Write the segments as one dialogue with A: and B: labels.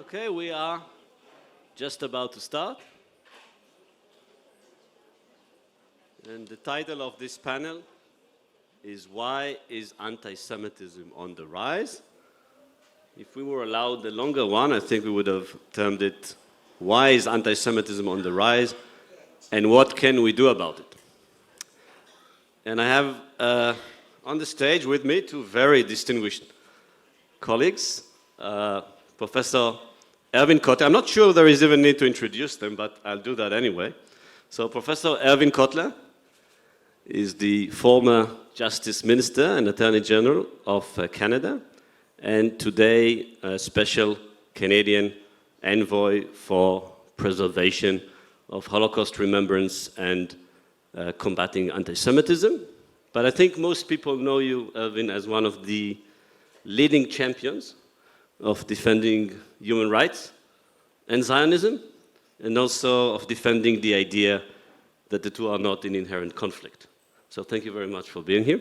A: Okay, we are just about to start. And the title of this panel is Why is Anti-Semitism on the Rise? If we were allowed the longer one, I think we would have termed it Why is Anti-Semitism on the Rise and what can we do about it? And I have on the stage with me two very distinguished colleagues, Professor Erwin Kotler. I'm not sure there is even need to introduce them, but I'll do that anyway. So Professor Erwin Kotler is the former Justice Minister and Attorney General of Canada, and today a special Canadian envoy for preservation of Holocaust remembrance and combating anti-Semitism. But I think most people know you, Erwin, as one of the leading champions of defending human rights and Zionism, and also of defending the idea that the two are not in inherent conflict. So thank you very much for being here.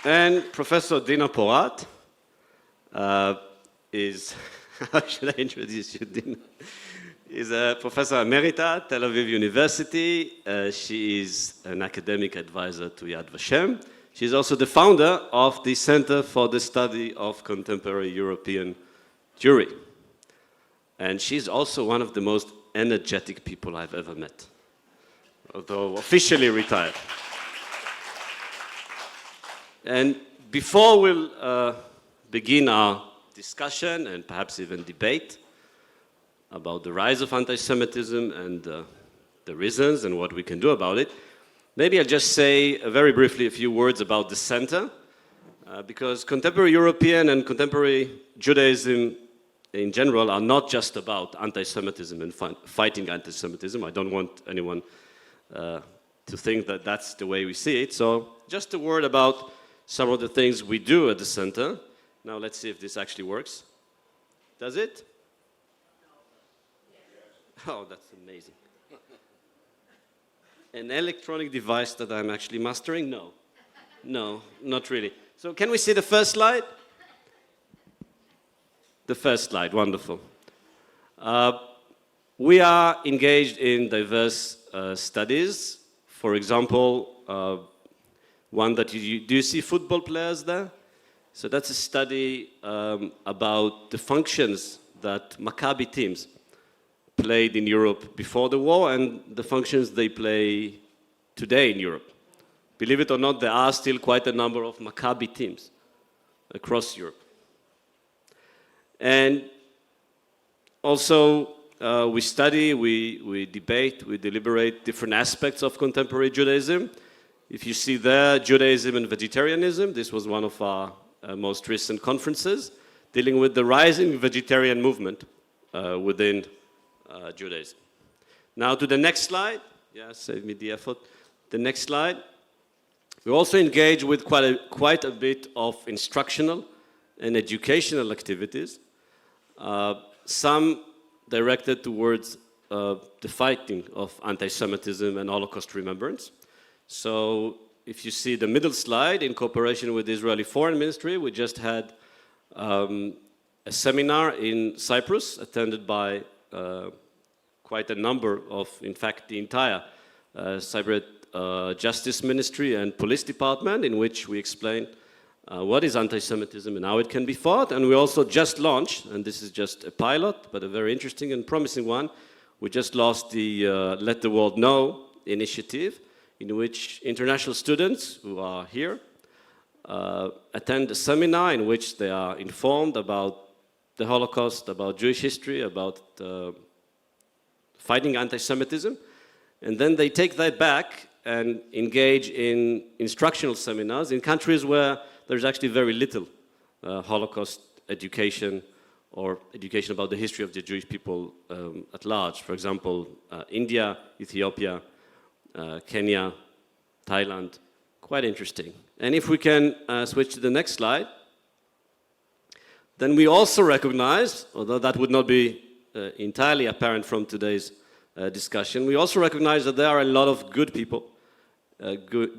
A: And Professor Dina Porat is, how should I introduce you, Dina? Is a professor emerita at Tel Aviv University. She is an academic advisor to Yad Vashem. She's also the founder of the Center for the Study of Contemporary European Jewry. And she's also one of the most energetic people I've ever met, although officially retired. And before we'll begin our discussion and perhaps even debate about the rise of anti-Semitism and the reasons and what we can do about it, maybe I'll just say very briefly a few words about the center, because contemporary European and contemporary Judaism in general are not just about anti-Semitism and fighting anti-Semitism. I don't want anyone to think that that's the way we see it. So just a word about some of the things we do at the center. Now let's see if this actually works. Does it? Oh, that's amazing. An electronic device that I'm actually mastering? No. No, not really. So can we see the first slide? The first slide, wonderful. We are engaged in diverse studies. For example, one that do you see football players there? So that's a study about the functions that Maccabi teams played in Europe before the war and the functions they play today in Europe. Believe it or not, there are still quite a number of Maccabi teams across Europe. And also we study, we debate, we deliberate different aspects of contemporary Judaism. If you see there, Judaism and vegetarianism, this was one of our most recent conferences, dealing with the rising vegetarian movement within Judaism. Now to the next slide. Yeah, save me the effort. The next slide. We also engage with quite a bit of instructional and educational activities, some directed towards the fighting of anti-Semitism and Holocaust remembrance. So if you see the middle slide, in cooperation with the Israeli Foreign Ministry, we just had a seminar in Cyprus attended by quite a number of, in fact, the entire Cypriot Justice Ministry and Police Department, in which we explained what is anti-Semitism and how it can be fought. And we also just launched, and this is just a pilot, but a very interesting and promising one, we just launched the Let the World Know initiative, in which international students who are here attend a seminar in which they are informed about the Holocaust, about Jewish history, about fighting anti-Semitism, and then they take that back and engage in instructional seminars in countries where there's actually very little Holocaust education or education about the history of the Jewish people at large. For example, India, Ethiopia, Kenya, Thailand, quite interesting. And if we can switch to the next slide, then we also recognize, although that would not be entirely apparent from today's discussion, we also recognize that there are a lot of good people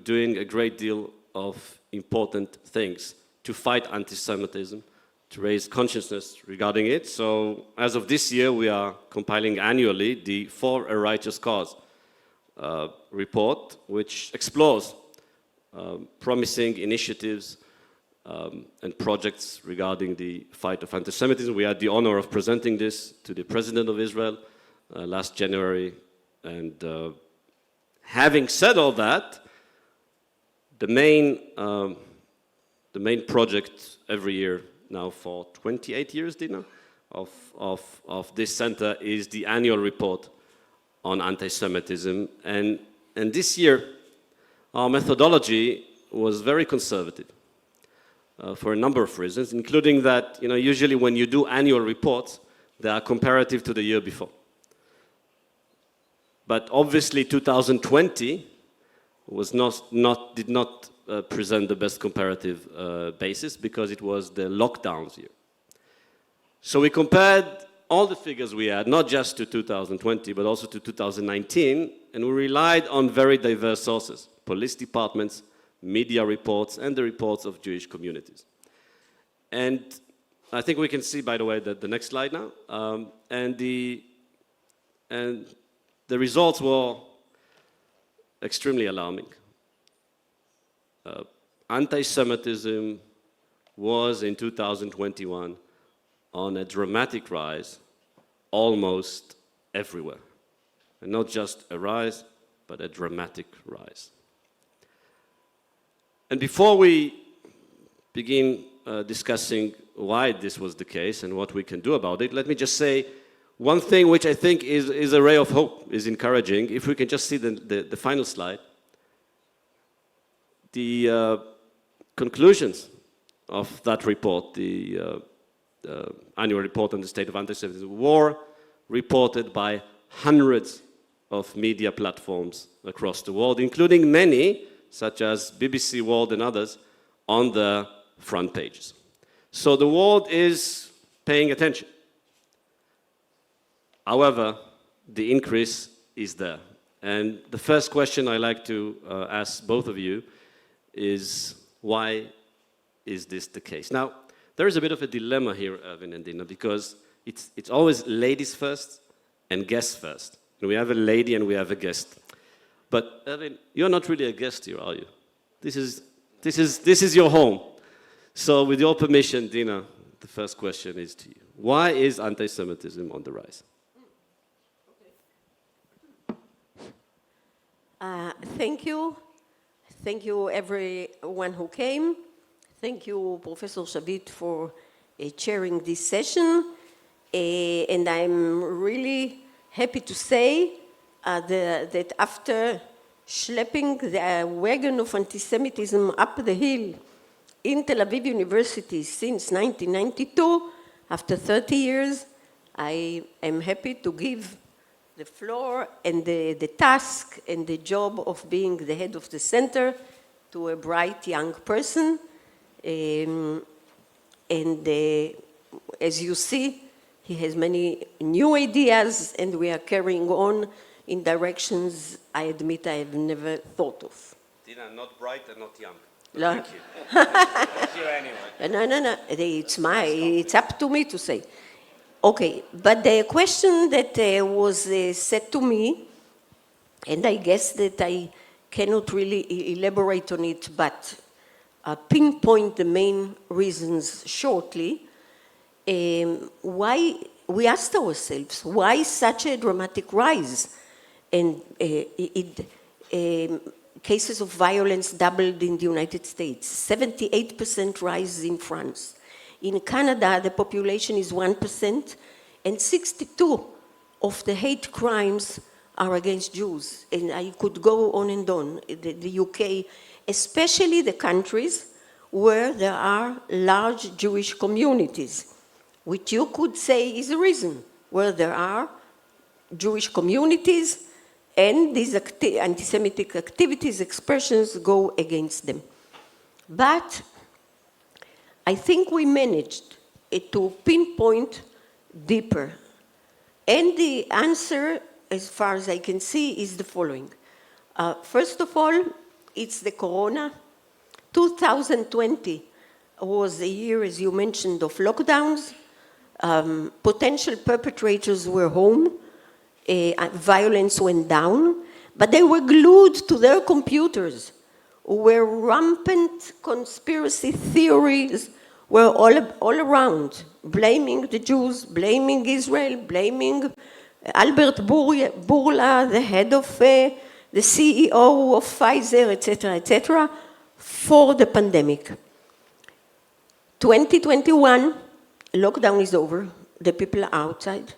A: doing a great deal of important things to fight anti-Semitism, to raise consciousness regarding it. So as of this year, we are compiling annually the For a Righteous Cause report, which explores promising initiatives and projects regarding the fight of anti-Semitism. We had the honor of presenting this to the President of Israel last January. And having said all that, the main project every year now for 28 years, Dina, of this center is the annual report on anti-Semitism. And this year, our methodology was very conservative for a number of reasons, including that, usually when you do annual reports, they are comparative to the year before. But obviously 2020 did not present the best comparative basis because it was the lockdowns year. So we compared all the figures we had, not just to 2020, but also to 2019, and we relied on very diverse sources, police departments, media reports, and the reports of Jewish communities. And I think we can see, by the way, the next slide now, and the results were extremely alarming. Anti-Semitism was in 2021 on a dramatic rise almost everywhere. And not just a rise, but a dramatic rise. And before we begin discussing why this was the case and what we can do about it, let me just say one thing which I think is a ray of hope, is encouraging. If we can just see the final slide. The conclusions of that report, the annual report on the state of anti-Semitism, were reported by hundreds of media platforms across the world, including many, such as BBC World and others, on the front pages. So the world is paying attention. However, the increase is there. And the first question I like to ask both of you is, why is this the case? Now, there is a bit of a dilemma here, Erwin and Dina, because it's always ladies first and guests first. And we have a lady and we have a guest. But Erwin, you're not really a guest here, are you? This is your home. So with your permission, Dina, the first question is to you. Why is anti-Semitism on the rise?
B: Thank you. Thank you, everyone who came. Thank you, Professor Shavit, for chairing this session. And I'm really happy to say that after schlepping the wagon of anti-Semitism up the hill in Tel Aviv University since 1992, after 30 years, I am happy to give the floor and the task and the job of being the head of the center to a bright young person. As you see, he has many new ideas, and we are carrying on in directions I admit I have never thought of.
A: Dina, not bright and not young.
B: No.
A: Thank you. Thank you anyway.
B: No. It's up to me to say. Okay, but the question that was said to me, and I guess that I cannot really elaborate on it, but pinpoint the main reasons shortly. Why we asked ourselves, why such a dramatic rise? And cases of violence doubled in the United States, 78% rise in France. In Canada, the population is 1%, and 62 of the hate crimes are against Jews. And I could go on and on. The UK, especially the countries where there are large Jewish communities, which you could say is a reason, where there are Jewish communities and these anti-Semitic activities, expressions go against them. But I think we managed to pinpoint deeper. And the answer, as far as I can see, is the following. First of all, it's the corona. 2020 was a year, as you mentioned, of lockdowns. Potential perpetrators were home. Violence went down, but they were glued to their computers, where rampant conspiracy theories were all around, blaming the Jews, blaming Israel, blaming Albert Bourla, the head of the CEO of Pfizer, etc., for the pandemic. 2021, lockdown is over, the people are outside,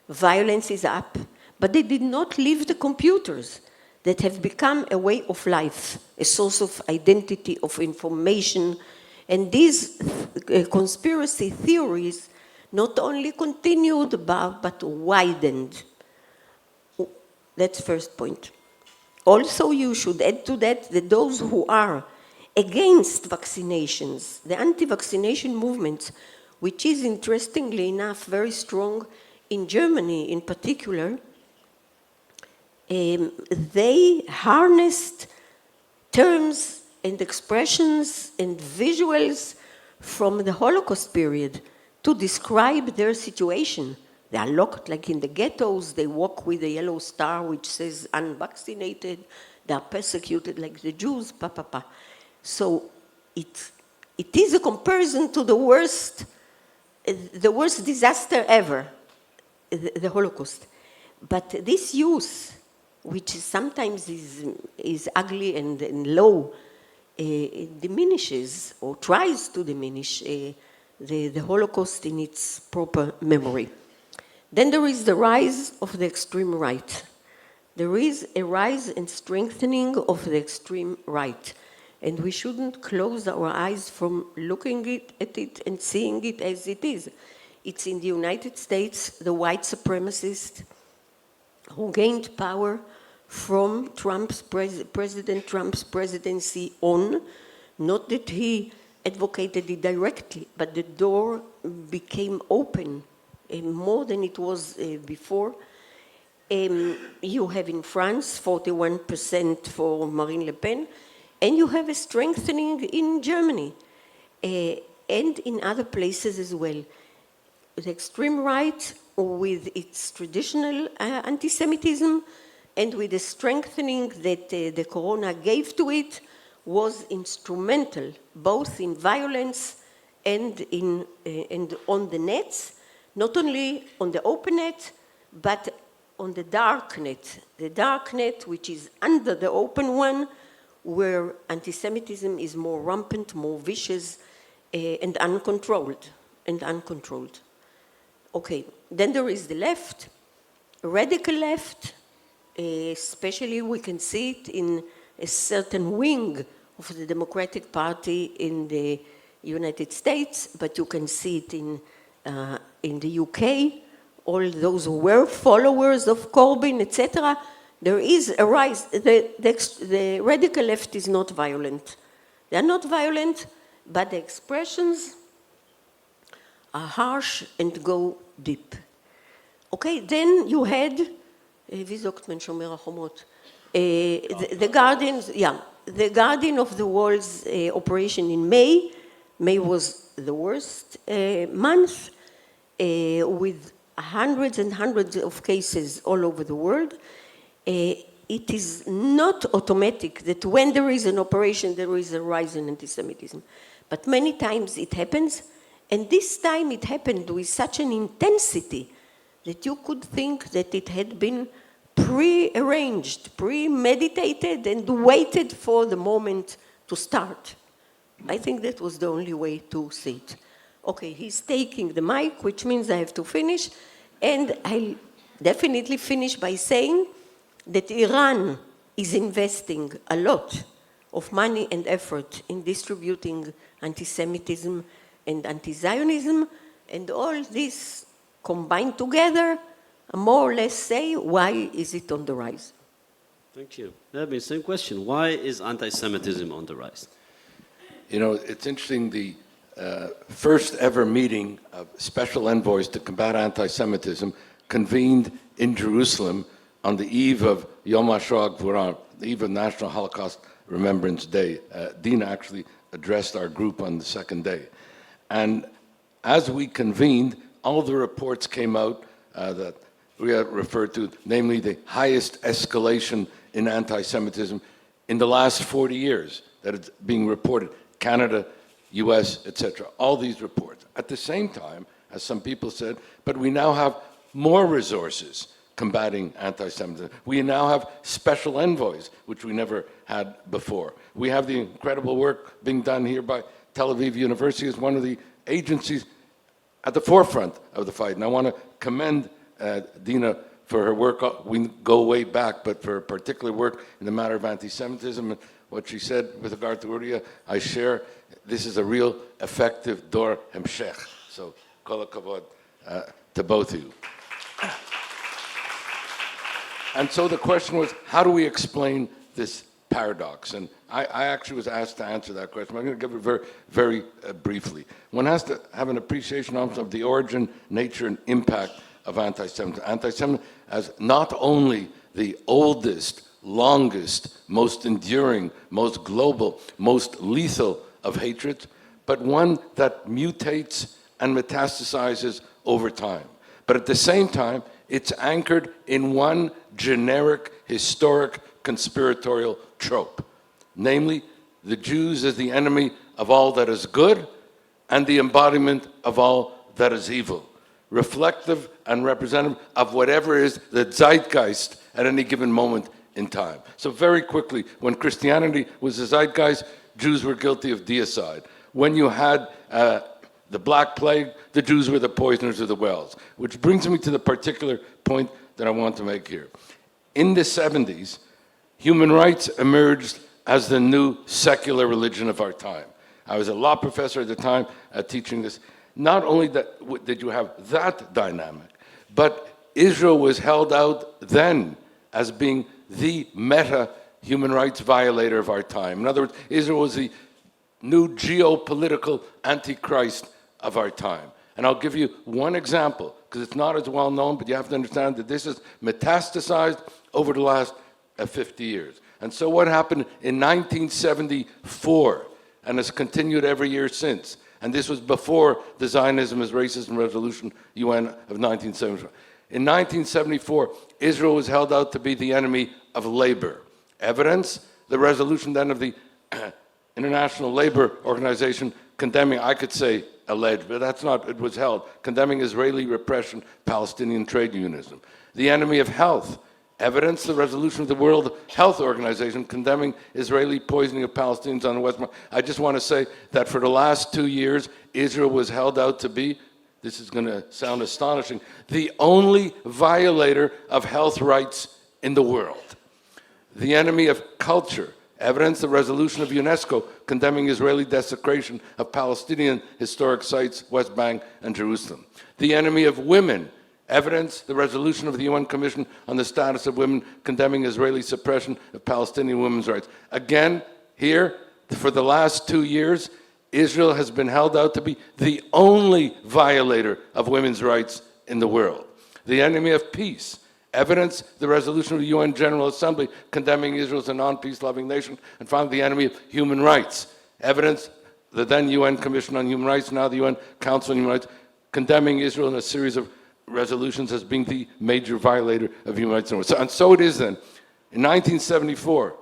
B: violence is up, but they did not leave the computers that have become a way of life, a source of identity, of information. And these conspiracy theories not only continued but widened. That's first point. Also, you should add to that those who are against vaccinations, the anti-vaccination movement, which is interestingly enough very strong in Germany in particular, they harnessed terms and expressions and visuals from the Holocaust period to describe their situation. They are locked like in the ghettos, they walk with a yellow star which says unvaccinated, they are persecuted like the Jews, So it is a comparison to the worst disaster ever, the Holocaust. But this use, which sometimes is ugly and low, it diminishes or tries to diminish the Holocaust in its proper memory. Then there is the rise of the extreme right. There is a rise and strengthening of the extreme right. And we shouldn't close our eyes from looking at it and seeing it as it is. It's in the United States, the white supremacists who gained power from President Trump's presidency on, not that he advocated it directly, but the door became open more than it was before. You have in France 41% for Marine Le Pen, and you have a strengthening in Germany and in other places as well. The extreme right, with its traditional anti-Semitism, and with the strengthening that the corona gave to it, was instrumental, both in violence and on the nets, not only on the open net, but on the dark net. The dark net, which is under the open one, where anti-Semitism is more rampant, more vicious, and uncontrolled. Okay, then there is the left, radical left, especially we can see it in a certain wing of the Democratic Party in the United States, but you can see it in the UK, all those who were followers of Corbyn, etc. There is a rise. The radical left is not violent. They are not violent, but the expressions are harsh and go deep. Okay, then you had, wie sagt man Shomer HaChomot? The Guardian of the Walls operation in May. May was the worst month, with hundreds and hundreds of cases all over the world. It is not automatic that when there is an operation, there is a rise in anti-Semitism. But many times it happens, and this time it happened with such an intensity that you could think that it had been pre-arranged, premeditated, and waited for the moment to start. I think that was the only way to see it. Okay, he's taking the mic, which means I have to finish, and I'll definitely finish by saying that Iran is investing a lot of money and effort in distributing anti-Semitism and anti-Zionism, and all this combined together more or less say, why is it on the rise?
A: Thank you. Debbie, same question. Why is anti-Semitism on the rise?
C: You know, it's interesting, the first ever meeting of special envoys to combat anti-Semitism convened in Jerusalem on the eve of Yom HaShoah Gvurah, the eve of National Holocaust Remembrance Day. Dina actually addressed our group on the second day. And as we convened, all the reports came out that Uriya referred to, namely the highest escalation in anti-Semitism in the last 40 years that it's being reported. Canada, US, etc. All these reports. At the same time, as some people said, but we now have more resources combating anti-Semitism. We now have special envoys, which we never had before. We have the incredible work being done here by Tel Aviv University as one of the agencies at the forefront of the fight. And I want to commend Dina for her work. We go way back, but for her particular work in the matter of anti-Semitism and what she said with regard to Uriya, I share. This is a real effective dor hemshech. So, kol hakavod to both of you. And so the question was, how do we explain this paradox? And I actually was asked to answer that question. I'm going to give it very, very briefly. One has to have an appreciation of the origin, nature, and impact of anti-Semitism. Anti-Semitism as not only the oldest, longest, most enduring, most global, most lethal of hatreds, but one that mutates and metastasizes over time. But at the same time, it's anchored in one generic, historic, conspiratorial trope, namely the Jews as the enemy of all that is good and the embodiment of all that is evil, reflective and representative of whatever is the zeitgeist at any given moment in time. So very quickly, when Christianity was the zeitgeist, Jews were guilty of deicide. When you had the Black Plague, the Jews were the poisoners of the wells, which brings me to the particular point that I want to make here. In the 70s, human rights emerged as the new secular religion of our time. I was a law professor at the time teaching this. Not only did you have that dynamic, but Israel was held out then as being the meta human rights violator of our time. In other words, Israel was the new geopolitical antichrist of our time. And I'll give you one example, because it's not as well known, but you have to understand that this is metastasized over the last 50 years. And so what happened in 1974, and has continued every year since, and this was before the Zionism as Racism Resolution UN of 1974. In 1974, Israel was held out to be the enemy of labor. Evidence, the resolution then of the International Labor Organization condemning, I could say alleged, but that's not, it was held, condemning Israeli repression, Palestinian trade unionism. The enemy of health. Evidence, the resolution of the World Health Organization condemning Israeli poisoning of Palestinians on the West Bank. I just want to say that for the last 2 years, Israel was held out to be, this is going to sound astonishing, the only violator of health rights in the world. The enemy of culture. Evidence, the resolution of UNESCO condemning Israeli desecration of Palestinian historic sites, West Bank and Jerusalem. The enemy of women. Evidence, the resolution of the UN Commission on the Status of Women condemning Israeli suppression of Palestinian women's rights. Again, here, for the last 2 years, Israel has been held out to be the only violator of women's rights in the world. The enemy of peace. Evidence, the resolution of the UN General Assembly condemning Israel as a non-peace-loving nation, and finally the enemy of human rights. Evidence, the then UN Commission on Human Rights, now the UN Council on Human Rights, condemning Israel in a series of resolutions as being the major violator of human rights. And so it is then. In 1974,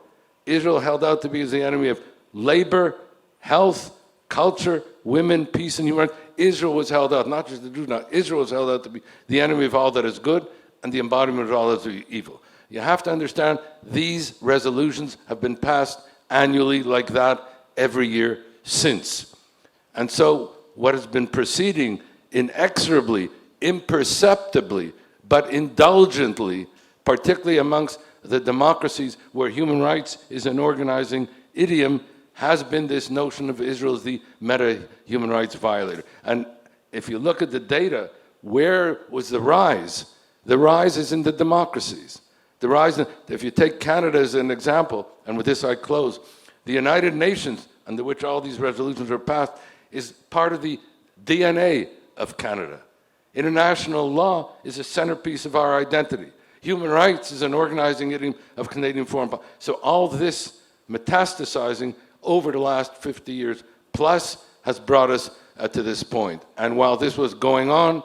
C: Israel held out to be as the enemy of labor, health, culture, women, peace, and human rights. Israel was held out, not just the Jews, now Israel was held out to be the enemy of all that is good and the embodiment of all that is evil. You have to understand these resolutions have been passed annually like that every year since. And so what has been proceeding inexorably, imperceptibly, but indulgently, particularly amongst the democracies where human rights is an organizing idiom, has been this notion of Israel as the meta-human rights violator. And if you look at the data, where was the rise? The rise is in the democracies. The rise, if you take Canada as an example, and with this I close, the United Nations, under which all these resolutions are passed, is part of the DNA of Canada. International law is a centerpiece of our identity. Human rights is an organizing idiom of Canadian foreign policy. So all this metastasizing over the last 50 years plus has brought us to this point. And while this was going on,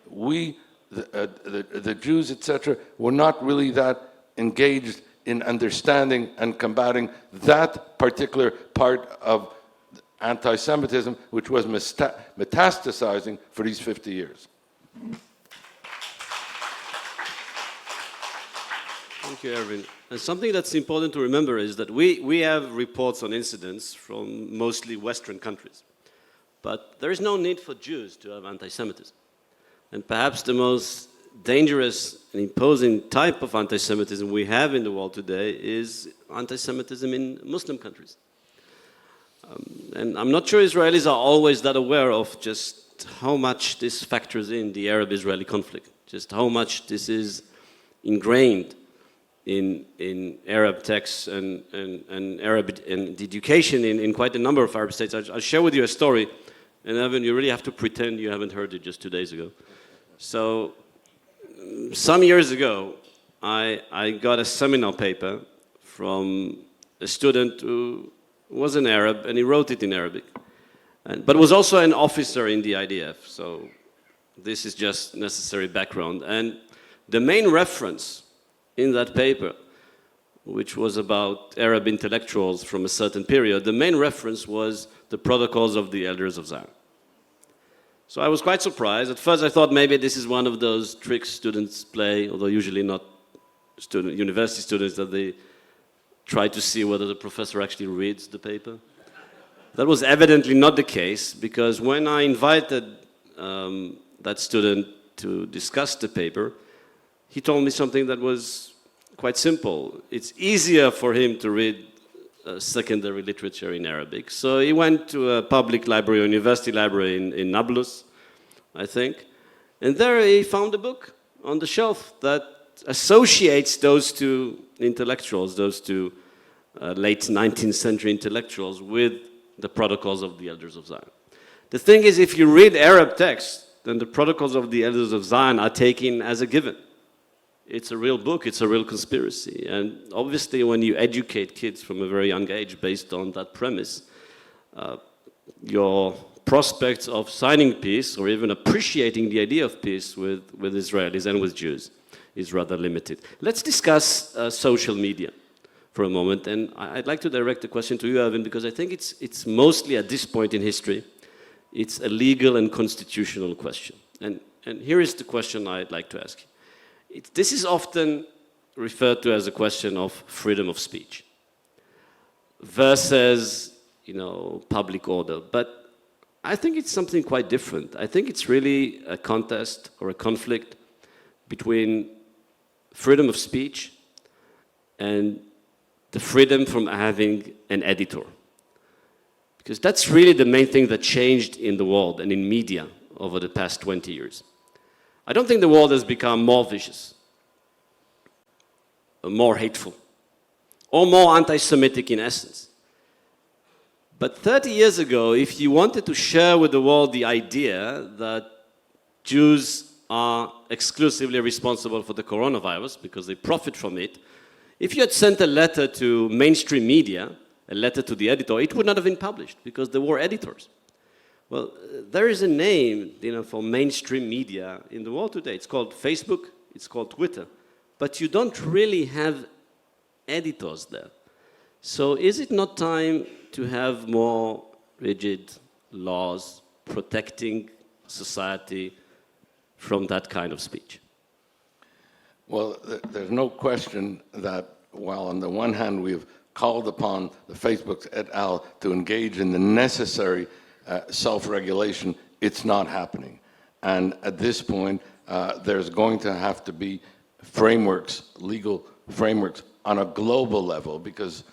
C: we, the Jews, etc., were not really that engaged in understanding and combating that particular part of anti-Semitism, which was metastasizing for these 50 years.
A: Thank you, Erwin. And something that's important to remember is that we have reports on incidents from mostly Western countries. But there is no need for Jews to have anti-Semitism. And perhaps the most dangerous and imposing type of anti-Semitism we have in the world today is anti-Semitism in Muslim countries. And I'm not sure Israelis are always that aware of just how much this factors in the Arab-Israeli conflict, just how much this is ingrained in Arab texts and Arab and education in quite a number of Arab states. I'll share with you a story, and Evan, you really have to pretend you haven't heard it just 2 days ago. So, some years ago, I got a seminar paper from a student who was an Arab, and he wrote it in Arabic, but was also an officer in the IDF, so this is just necessary background. And the main reference in that paper, which was about Arab intellectuals from a certain period, the main reference was the Protocols of the Elders of Zion. So I was quite surprised. At first I thought maybe this is one of those tricks students play, although usually not university students, that they try to see whether the professor actually reads the paper. That was evidently not the case, because when I invited that student to discuss the paper, he told me something that was quite simple. It's easier for him to read secondary literature in Arabic. So he went to a public library or university library in Nablus, I think, and there he found a book on the shelf that associates those two intellectuals, those two late 19th century intellectuals, with the Protocols of the Elders of Zion. The thing is, if you read Arab texts, then the Protocols of the Elders of Zion are taken as a given. It's a real book, it's a real conspiracy. And obviously when you educate kids from a very young age based on that premise, your prospects of signing peace or even appreciating the idea of peace with Israelis and with Jews is rather limited. Let's discuss social media for a moment. And I'd like to direct the question to you, Erwin, because I think it's mostly at this point in history, it's a legal and constitutional question. And here is the question I'd like to ask you. This is often referred to as a question of freedom of speech versus, public order. But I think it's something quite different. I think it's really a contest or a conflict between freedom of speech and the freedom from having an editor. Because that's really the main thing that changed in the world and in media over the past 20 years. I don't think the world has become more vicious, or more hateful, or more anti-Semitic in essence. But 30 years ago, if you wanted to share with the world the idea that Jews are exclusively responsible for the coronavirus because they profit from it, if you had sent a letter to mainstream media, a letter to the editor, it would not have been published because there were editors. Well, there is a name, for mainstream media in the world today. It's called Facebook, it's called Twitter. But you don't really have editors there. So is it not time to have more rigid laws protecting society from that kind of speech?
C: Well, there's no question that while on the one hand we've called upon the Facebooks et al. To engage in the necessary self-regulation, it's not happening. And at this point, there's going to have to be frameworks, legal frameworks on a global level, because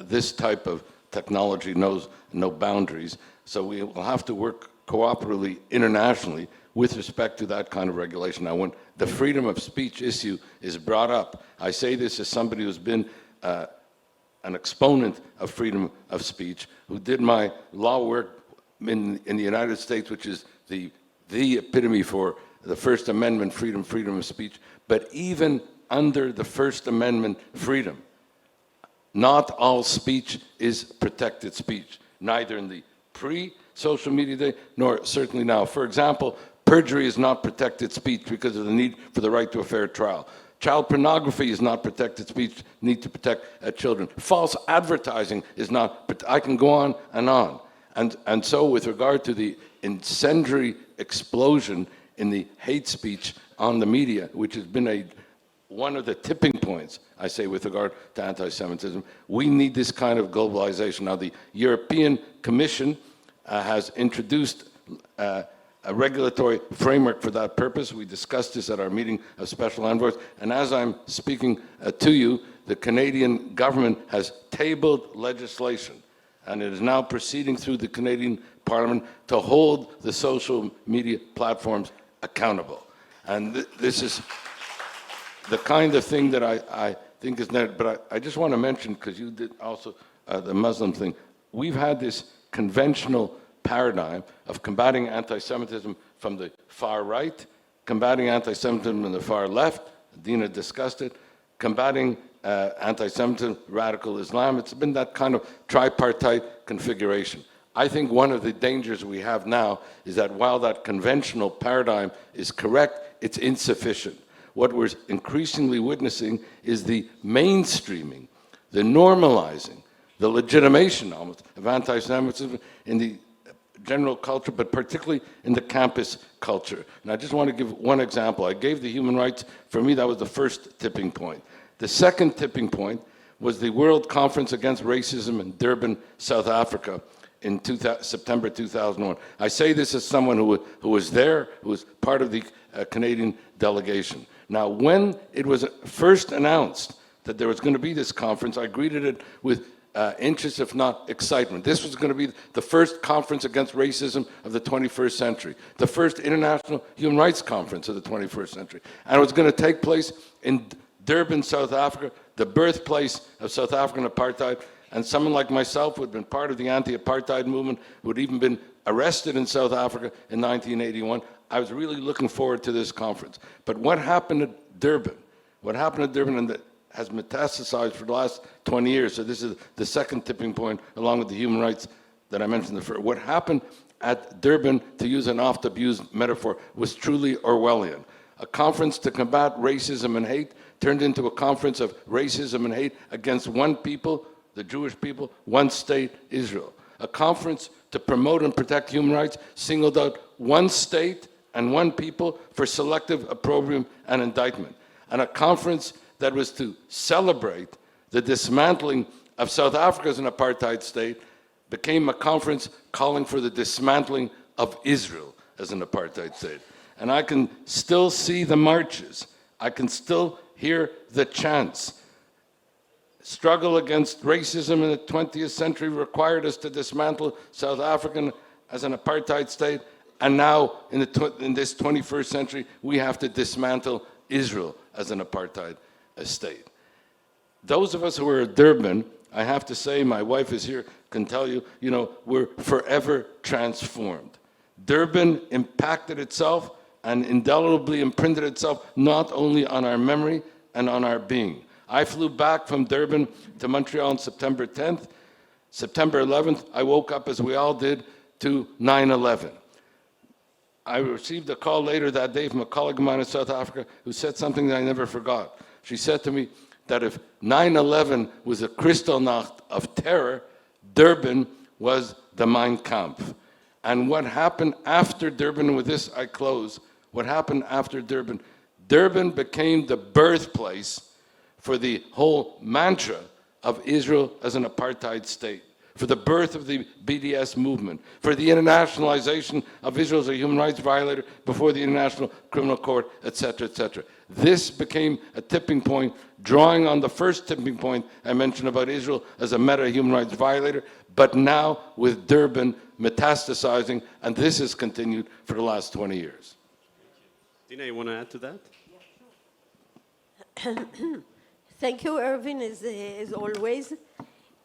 C: this type of technology knows no boundaries. So we will have to work cooperatively internationally with respect to that kind of regulation. Now, when the freedom of speech issue is brought up, I say this as somebody who's been an exponent of freedom of speech, who did my law work in the United States, which is the epitome for the First Amendment freedom of speech. But even under the First Amendment freedom, not all speech is protected speech, neither in the pre-social media day, nor certainly now. For example, perjury is not protected speech because of the need for the right to a fair trial. Child pornography is not protected speech, need to protect children. False advertising is not, but I can go on. And so with regard to the incendiary explosion in the hate speech on the media, which has been one of the tipping points, I say, with regard to anti-Semitism, we need this kind of globalization. Now, the European Commission has introduced a regulatory framework for that purpose. We discussed this at our meeting of special envoys, and as I'm speaking to you, the Canadian government has tabled legislation, and it is now proceeding through the Canadian Parliament to hold the social media platforms accountable. And this is the kind of thing that I think is necessary. But I just want to mention, because you did also the Muslim thing, we've had this conventional paradigm of combating anti-Semitism from the far right, combating anti-Semitism from the far left. Dina discussed it. Combating anti-Semitism, radical Islam. It's been that kind of tripartite configuration. I think one of the dangers we have now is that while that conventional paradigm is correct, it's insufficient. What we're increasingly witnessing is the mainstreaming, the normalizing, the legitimation almost of anti-Semitism in the general culture, but particularly in the campus culture. And I just want to give one example. I gave the human rights. For me, that was the first tipping point. The second tipping point was the World Conference Against Racism in Durban, South Africa, in September 2001. I say this as someone who was there, who was part of the Canadian delegation. Now, when it was first announced that there was going to be this conference, I greeted it with interest, if not excitement. This was going to be the first conference against racism of the 21st century, the first international human rights conference of the 21st century. And it was going to take place in Durban, South Africa, the birthplace of South African apartheid. And someone like myself, who had been part of the anti-apartheid movement, who had even been arrested in South Africa in 1981, I was really looking forward to this conference. But what happened at Durban, and that has metastasized for the last 20 years, so this is the second tipping point, along with the human rights that I mentioned before. What happened at Durban, to use an oft-abused metaphor, was truly Orwellian. A conference to combat racism and hate turned into a conference of racism and hate against one people, the Jewish people, one state, Israel. A conference to promote and protect human rights singled out one state and one people for selective opprobrium and indictment. And a conference that was to celebrate the dismantling of South Africa as an apartheid state became a conference calling for the dismantling of Israel as an apartheid state. And I can still see the marches. I can still hear the chants. Struggle against racism in the 20th century required us to dismantle South Africa as an apartheid state, and now in this 21st century, we have to dismantle Israel as an apartheid state. Those of us who are at Durban, I have to say, my wife is here, can tell you, we're forever transformed. Durban impacted itself and indelibly imprinted itself not only on our memory and on our being. I flew back from Durban to Montreal on September 10th. September 11th, I woke up, as we all did, to 9/11. I received a call later that day from a colleague of mine in South Africa who said something that I never forgot. She said to me that if 9/11 was a Kristallnacht of terror, Durban was the Mein Kampf. And what happened after Durban, and with this I close, what happened after Durban? Durban became the birthplace for the whole mantra of Israel as an apartheid state, for the birth of the BDS movement, for the internationalization of Israel as a human rights violator before the International Criminal Court, etc., etc. This became a tipping point, drawing on the first tipping point I mentioned about Israel as a meta-human rights violator, but now with Durban metastasizing, and this has continued for the last 20 years.
A: Dina, you want to add to that?
B: Thank you, Irvin, as always.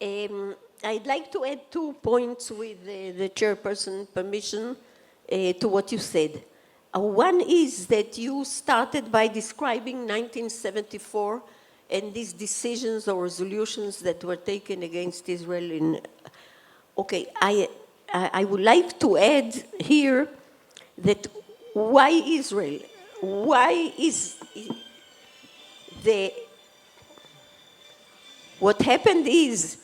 B: I'd like to add 2 points with the chairperson's permission to what you said. One is that you started by describing 1974 and these decisions or resolutions that were taken against Israel in... Okay, I would like to add here that why Israel? Why is what happened is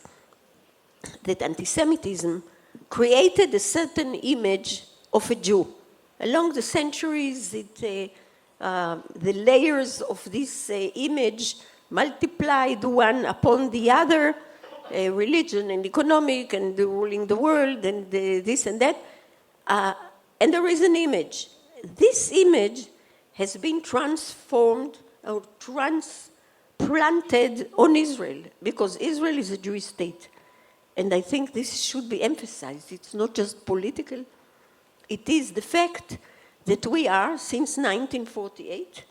B: that anti-Semitism created a certain image of a Jew. Along the centuries, the layers of this image multiplied one upon the other, religion and economic and ruling the world and this and that. And there is an image. This image has been transformed or transplanted on Israel because Israel is a Jewish state. And I think this should be emphasized. It's not just political. It is the fact that we are, since 1948,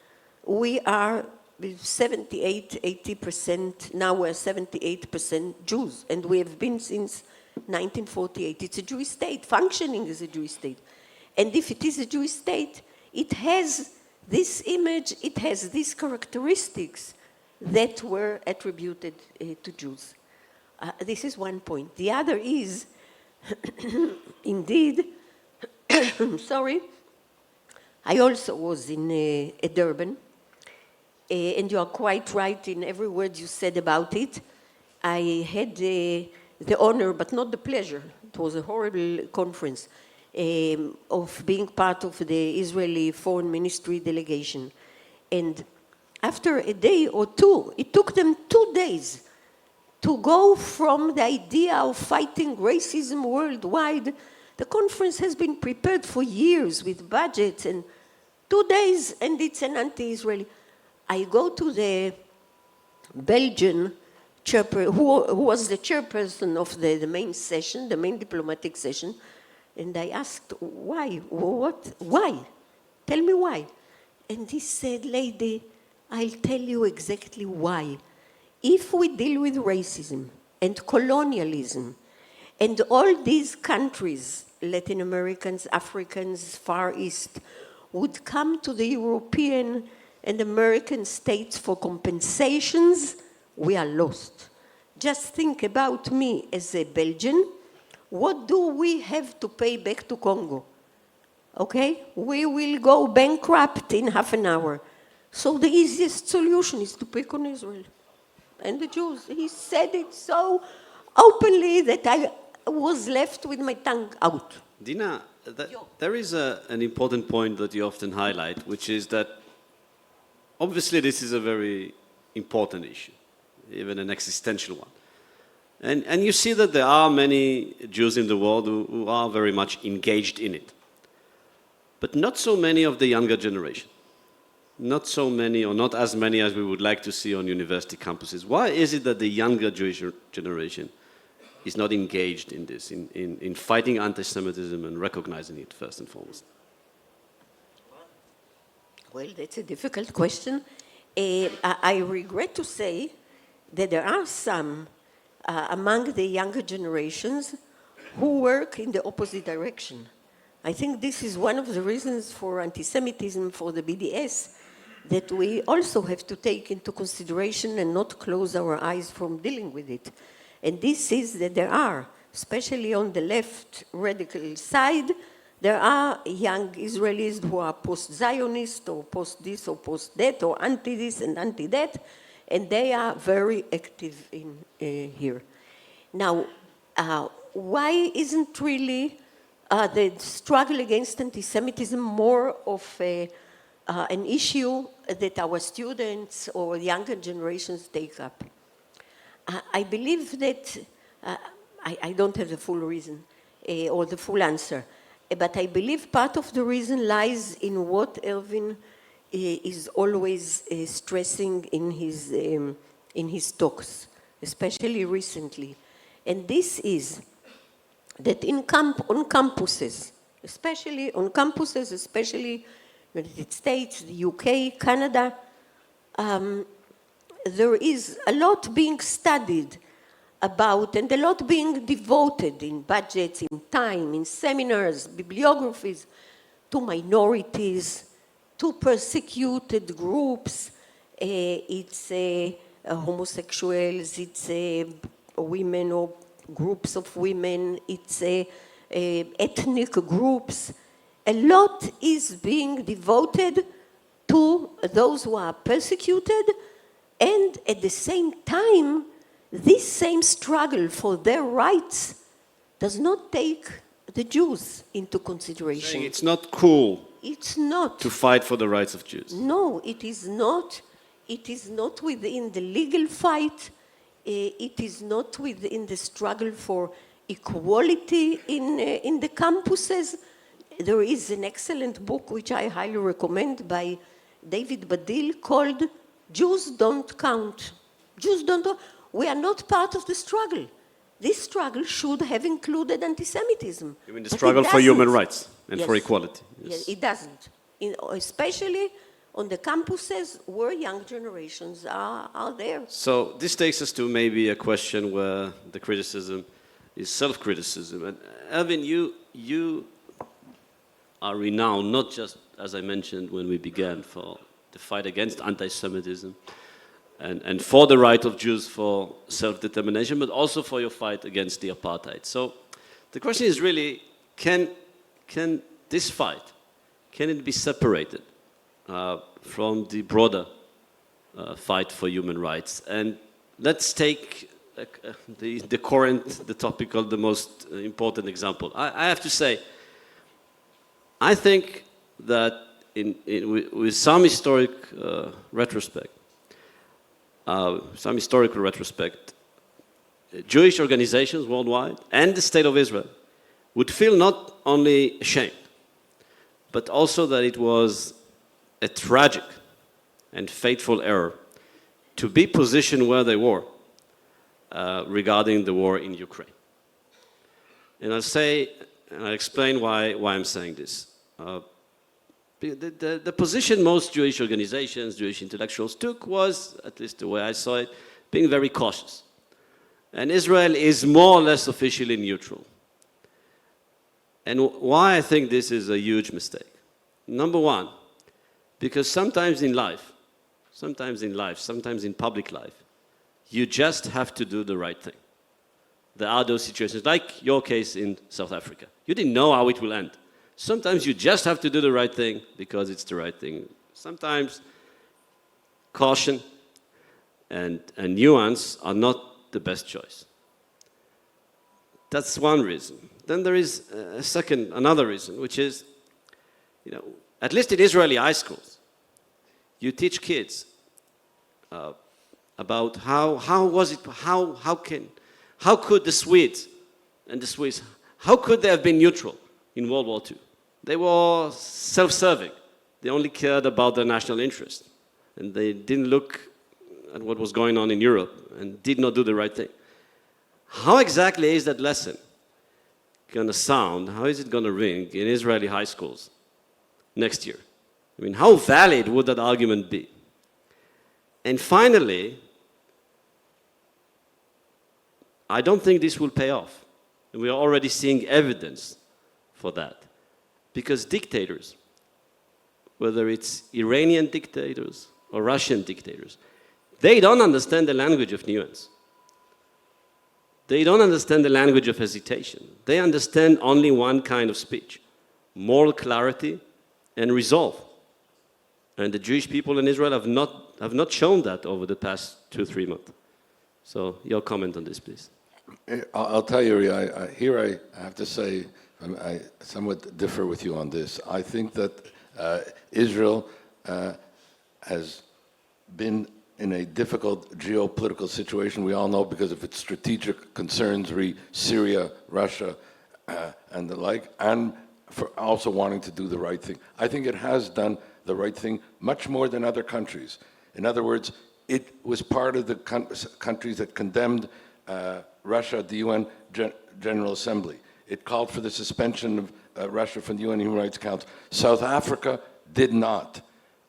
B: we are with 78, 80%, now we're 78% Jews, and we have been since 1948. It's a Jewish state, functioning as a Jewish state. And if it is a Jewish state, it has this image, it has these characteristics that were attributed to Jews. This is one point. The other is, indeed, sorry, I also was in Durban, and you are quite right in every word you said about it. I had the honor, but not the pleasure, it was a horrible conference, of being part of the Israeli Foreign Ministry delegation. And after a day or two, it took them 2 days to go from the idea of fighting racism worldwide. The conference has been prepared for years with budgets, and 2 days, and it's an anti-Israeli. I go to the Belgian chairperson, who was the chairperson of the main session, the main diplomatic session, and I asked, why? What? Why? Tell me why. And he said, lady, I'll tell you exactly why. If we deal with racism and colonialism and all these countries, Latin Americans, Africans, Far East, would come to the European and American states for compensations, we are lost. Just think about me as a Belgian. What do we have to pay back to Congo? Okay? We will go bankrupt in half an hour. So the easiest solution is to pick on Israel and the Jews. He said it so openly that I was left with my tongue out.
A: Dina, there is an important point that you often highlight, which is that obviously this is a very important issue, even an existential one. And you see that there are many Jews in the world who are very much engaged in it. But not so many of the younger generation. Not so many, or not as many as we would like to see on university campuses. Why is it that the younger Jewish generation is not engaged in this, in fighting anti-Semitism and recognizing it first and foremost?
B: Well, that's a difficult question. I regret to say that there are some among the younger generations who work in the opposite direction. I think this is one of the reasons for anti-Semitism, for the BDS, that we also have to take into consideration and not close our eyes from dealing with it. And this is that there are, especially on the left radical side, there are young Israelis who are post-Zionist or post-this or post-that or anti-this and anti-that, and they are very active in here. Now, why isn't really the struggle against anti-Semitism more of an issue that our students or younger generations take up? I believe that, I don't have the full reason or the full answer, but I believe part of the reason lies in what Erwin is always stressing in his talks, especially recently. And this is that on campuses, especially United States, the UK, Canada, there is a lot being studied about and a lot being devoted in budgets, in time, in seminars, bibliographies, to minorities, to persecuted groups. It's homosexuals, it's women or groups of women, it's ethnic groups. A lot is being devoted to those who are persecuted, and at the same time, this same struggle for their rights does not take the Jews into consideration.
A: Saying it's not cool
B: It's not.
A: to fight for the rights of Jews.
B: No, it is not. It is not within the legal fight. It is not within the struggle for equality in the campuses. There is an excellent book which I highly recommend by David Badil called Jews Don't Count. Jews don't. We are not part of the struggle. This struggle should have included anti-Semitism.
A: You mean the
B: but
A: struggle
B: it
A: for human
B: doesn't.
A: rights and for
B: Yes.
A: equality?
B: Yes, it doesn't. Especially on the campuses where young generations are there.
A: So this takes us to maybe a question where the criticism is self-criticism. And Elvin, you are renowned, not just, as I mentioned when we began, for the fight against anti-Semitism and for the right of Jews for self-determination, but also for your fight against the apartheid. So the question is really, can this fight, can it be separated from the broader fight for human rights? And let's take the topical, the most important example. I have to say, I think that with some historical retrospect, Jewish organizations worldwide and the State of Israel would feel not only ashamed, but also that it was a tragic and fateful error to be positioned where they were regarding the war in Ukraine. And I'll explain why I'm saying this. The position most Jewish organizations, Jewish intellectuals took was, at least the way I saw it, being very cautious. And Israel is more or less officially neutral. And why I think this is a huge mistake. Number one, because sometimes in public life, you just have to do the right thing. There are those situations, like your case in South Africa. You didn't know how it will end. Sometimes you just have to do the right thing because it's the right thing. Sometimes caution and nuance are not the best choice. That's one reason. Then there is another reason, which is, at least in Israeli high schools, you teach kids about how could the Swedes and the Swiss, how could they have been neutral in World War II? They were self-serving. They only cared about their national interest. And they didn't look at what was going on in Europe and did not do the right thing. How exactly is that lesson going to sound? How is it going to ring in Israeli high schools next year? I mean, how valid would that argument be? And finally, I don't think this will pay off. And we are already seeing evidence for that. Because dictators, whether it's Iranian dictators or Russian dictators, they don't understand the language of nuance. They don't understand the language of hesitation. They understand only one kind of speech: moral clarity and resolve. And the Jewish people in Israel have not shown that over the past 2-3 months. So your comment on this, please.
C: I'll tell you, Uriya, here I have to say, I somewhat differ with you on this. I think that Israel has been in a difficult geopolitical situation, we all know, because of its strategic concerns, Syria, Russia, and the like, and for also wanting to do the right thing. I think it has done the right thing much more than other countries. In other words, it was part of the countries that condemned Russia at the UN General Assembly. It called for the suspension of Russia from the UN Human Rights Council. South Africa did not.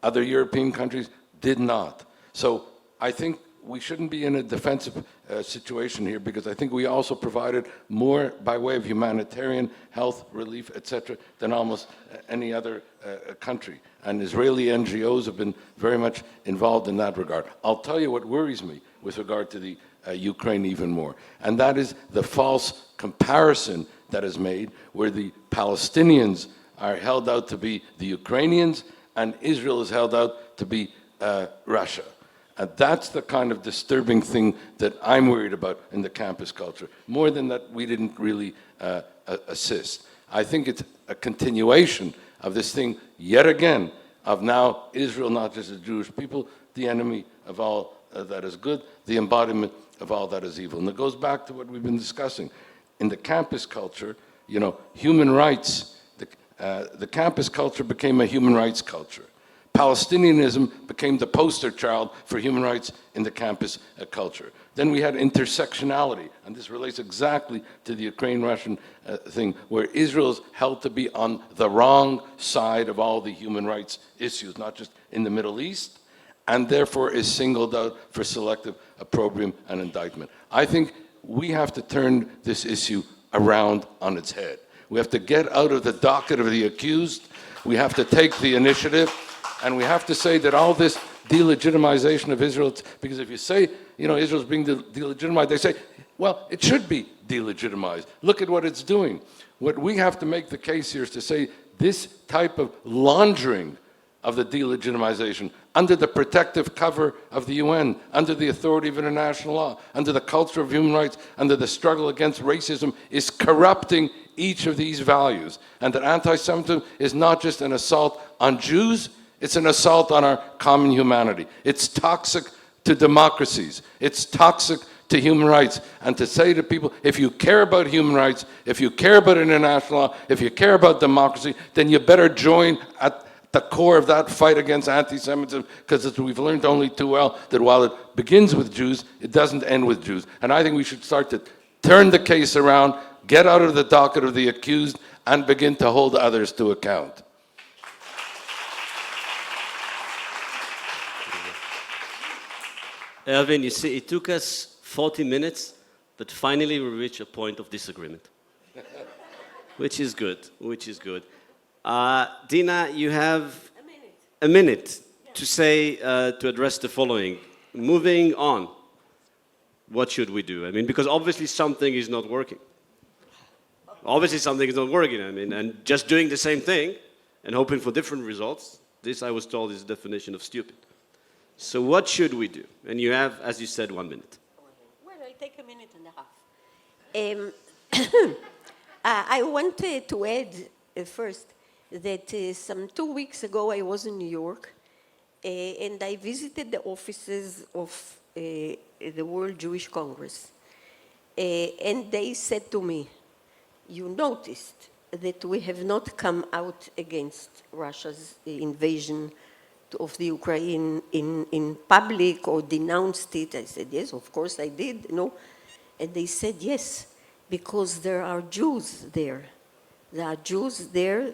C: Other European countries did not. So I think we shouldn't be in a defensive situation here, because I think we also provided more by way of humanitarian health relief, etc., than almost any other country. And Israeli NGOs have been very much involved in that regard. I'll tell you what worries me with regard to the Ukraine even more, and that is the false comparison that is made, where the Palestinians are held out to be the Ukrainians and Israel is held out to be Russia. And that's the kind of disturbing thing that I'm worried about in the campus culture, more than that we didn't really assist. I think it's a continuation of this thing, yet again, of now Israel not just the Jewish people, the enemy of all that is good, the embodiment of all that is evil. And it goes back to what we've been discussing. In the campus culture, you know, human rights, the campus culture became a human rights culture. Palestinianism became the poster child for human rights in the campus culture. Then we had intersectionality, and this relates exactly to the Ukraine-Russian thing, where Israel is held to be on the wrong side of all the human rights issues, not just in the Middle East, and therefore is singled out for selective opprobrium and indictment. I think we have to turn this issue around on its head. We have to get out of the docket of the accused. We have to take the initiative, and we have to say that all this delegitimization of Israel, because if you say, you know, Israel's being delegitimized, they say, well, it should be delegitimized. Look at what it's doing. What we have to make the case here is to say this type of laundering of the delegitimization under the protective cover of the UN, under the authority of international law, under the culture of human rights, under the struggle against racism, is corrupting each of these values. And that anti-Semitism is not just an assault on Jews, it's an assault on our common humanity. It's toxic to democracies. It's toxic to human rights. And to say to people, if you care about human rights, if you care about international law, if you care about democracy, then you better join at the core of that fight against anti-Semitism, because as we've learned only too well, that while it begins with Jews, it doesn't end with Jews. And I think we should start to turn the case around, get out of the docket of the accused, and begin to hold others to account.
A: Erwin, you see, it took us 40 minutes, but finally we reached a point of disagreement. Which is good, which is good. Dina, you have a minute to say, to address the following. Moving on, what should we do? I mean, because obviously something is not working. Obviously something is not working, I mean, and just doing the same thing and hoping for different results, this I was told is the definition of stupid. So what should we do? And you have, as you said, 1 minute.
B: Well, I'll take a minute and a half. I wanted to add first that some 2 weeks ago I was in New York and I visited the offices of the World Jewish Congress. And they said to me, you noticed that we have not come out against Russia's invasion of the Ukraine in public or denounced it. I said, yes, of course I did, no. And they said, yes, because there are Jews there. There are Jews there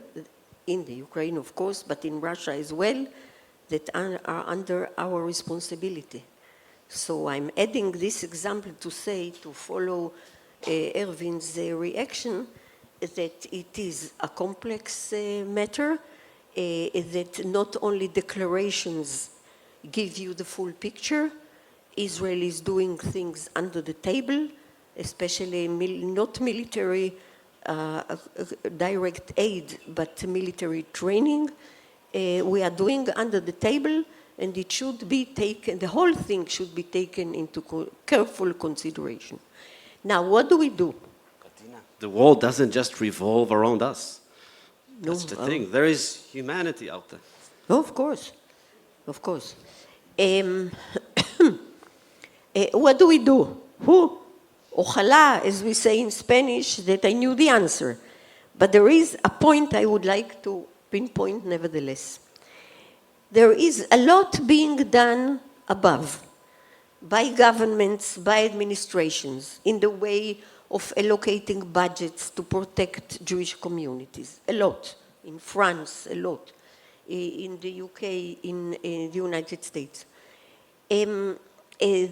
B: in the Ukraine, of course, but in Russia as well, that are under our responsibility. So I'm adding this example to say, to follow Erwin's reaction, that it is a complex matter, that not only declarations give you the full picture. Israel is doing things under the table, especially not military direct aid, but military training. We are doing under the table, and it should be taken, the whole thing should be taken into careful consideration. Now, what do we do?
A: The world doesn't just revolve around us.
B: No,
A: That's the thing. There is humanity out there.
B: Oh, of course, of course. What do we do? Ojalá, as we say in Spanish, that I knew the answer. But there is a point I would like to pinpoint nevertheless. There is a lot being done above by governments, by administrations, in the way of allocating budgets to protect Jewish communities. A lot. In France, a lot. In the UK, in the United States. And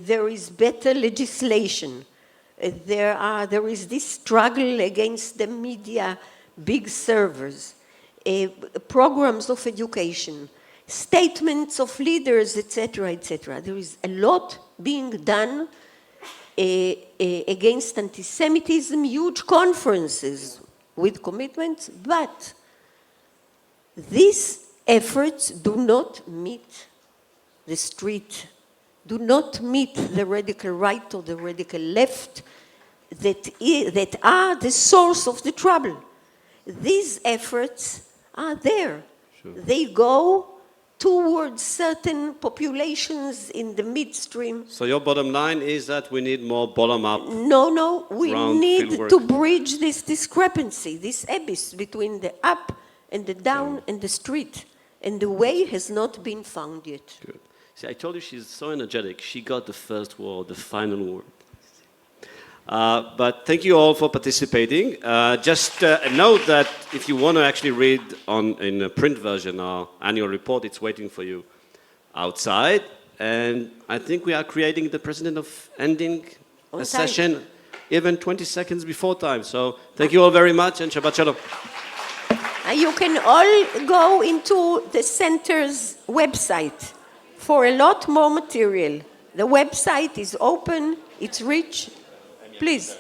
B: there is better legislation. There is this struggle against the media, big servers, programs of education, statements of leaders, etc., etc. There is a lot being done against anti-Semitism, huge conferences with commitments, but these efforts do not meet the street, do not meet the radical right or the radical left that are the source of the trouble. These efforts are there.
A: Sure.
B: They go towards certain populations in the midstream.
A: So your bottom line is that we need more bottom-up.
B: No, we
A: Round
B: need
A: fieldwork.
B: to bridge this discrepancy, this abyss between the up and the down and the street. And the way has not been found yet.
A: Good. See, I told you she's so energetic. She got the first word, the final word. But thank you all for participating. Just a note that if you want to actually read in a print version our annual report, it's waiting for you outside. And I think we are creating the precedent of ending
B: On
A: a
B: time.
A: session even 20 seconds before time. So thank you all very much and Shabbat Shalom.
B: You can all go into the center's website for a lot more material. The website is open, it's rich. Please.